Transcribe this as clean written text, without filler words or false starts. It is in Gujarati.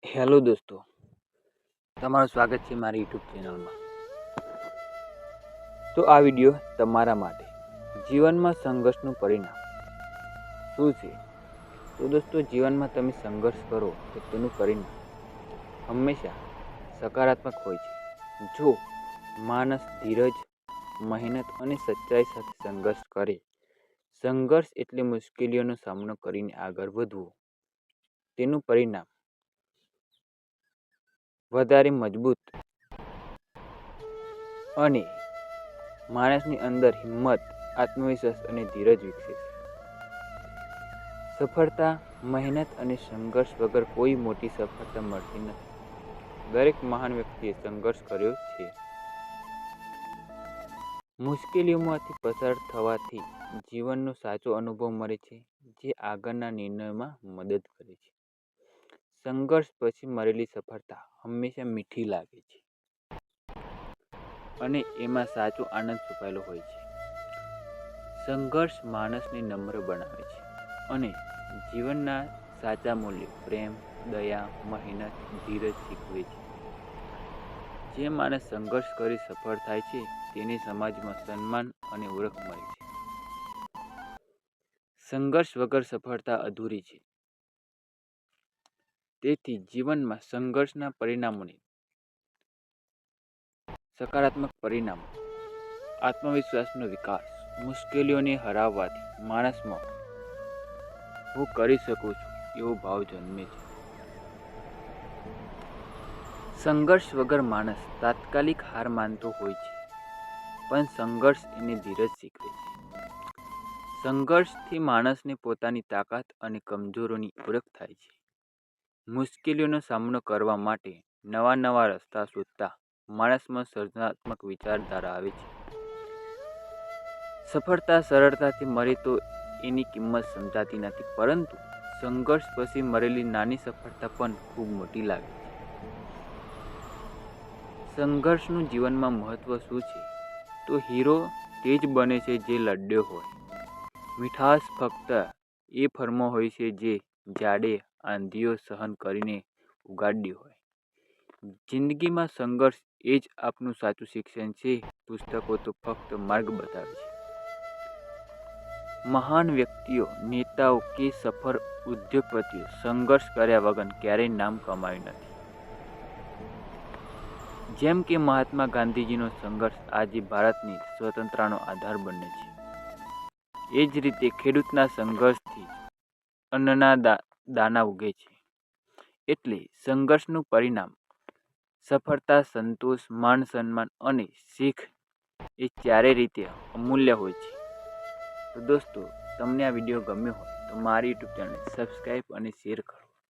હેલો દોસ્તો, તમારું સ્વાગત છે મારી યુટ્યુબ ચેનલમાં। તો આ વિડીયો તમારા માટે જીવનમાં સંઘર્ષનું પરિણામ શું છે। તો દોસ્તો, જીવનમાં તમે સંઘર્ષ કરો તો તેનું પરિણામ હંમેશા સકારાત્મક હોય છે। જો માણસ ધીરજ, મહેનત અને સચ્ચાઈ સાથે સંઘર્ષ કરે, સંઘર્ષ એટલે મુશ્કેલીઓનો સામનો કરીને આગળ વધવું, તેનું પરિણામ વધારે મજબૂત અને માણસની અંદર હિંમત, આત્મવિશ્વાસ અને ધીરજ વિકસે છે। સફળતા, મહેનત અને સંઘર્ષ વગર કોઈ મોટી સફળતા મળતી નથી। દરેક મહાન વ્યક્તિએ સંઘર્ષ કર્યો છે। મુશ્કેલીઓમાંથી પસાર થવાથી જીવનનો સાચો અનુભવ મળે છે, જે આગળના નિર્ણયોમાં મદદ કરે છે। સંઘર્ષ પછી મળેલી સફળતા હંમેશા મીઠી લાગે છે અને એમાં સાચો આનંદ છુપાયેલો હોય છે। સંઘર્ષ માણસને નમ્ર બનાવે છે અને જીવનના સાચા મૂલ્યો પ્રેમ, દયા, મહેનત, ધીરજ શીખવે છે। જે માણસ સંઘર્ષ કરી સફળ થાય છે તેને સમાજમાં સન્માન અને ઓળખ મળે છે। સંઘર્ષ વગર સફળતા અધૂરી છે। તેથી જીવનમાં સંઘર્ષના પરિણામોને સકારાત્મક પરિણામો, આત્મવિશ્વાસનો વિકાસ, મુશ્કેલીઓને હરાવવાથી માણસમાં હું કરી શકું છું એવો ભાવ જન્મે છે। સંઘર્ષ વગર માણસ તાત્કાલિક હાર માનતો હોય છે, પણ સંઘર્ષ એને ધીરજ શીખવે છે। સંઘર્ષથી માણસને પોતાની તાકાત અને કમજોરીની ઓળખ થાય છે। મુશ્કેલીઓનો સામનો કરવા માટે નવા રસ્તા શોધતા માણસમાં સર્જનાત્મક વિચારધારા આવે છે। સફળતા સરળતાથી મળે તો એની કિંમત સમજાતી નથી, પરંતુ સંઘર્ષ પછી મળેલી નાની સફળતા પણ ખૂબ મોટી લાગે છે। સંઘર્ષનું જીવનમાં મહત્વ શું છે? તો હીરો તે જ બને છે જે લડ્યો હોય। મીઠાશ ફક્ત એ ફળમાં હોય છે જે ઝાડે આંધીઓ સહન કરીને ઉગાડ્યું હોય। જિંદગીમાં સંઘર્ષ એ જ આપનું સાચું શિક્ષણ છે। પુસ્તકો તો ફક્ત માર્ગ બતાવે છે। મહાન વ્યક્તિઓ, નેતાઓ કે સફળ ઉદ્યોગપતિઓ સંઘર્ષ કર્યા વગર ક્યારેય નામ કમાયું નથી। જેમ કે મહાત્મા ગાંધીજીનો સંઘર્ષ આજે ભારતની સ્વતંત્રતાનો આધાર બને છે, એ જ રીતે ખેડૂતના સંઘર્ષથી અન્નના દાના ઉગે છે। એટલે સંઘર્ષનું પરિણામ સફળતા, સંતોષ, માન સન્માન અને શીખ એ ચારે રીતે અમૂલ્ય હોય છે। તો દોસ્તો, તમને આ વિડીયો ગમ્યો હોય તો મારી યુટ્યુબ ચેનલ સબસ્ક્રાઈબ અને શેર કરો।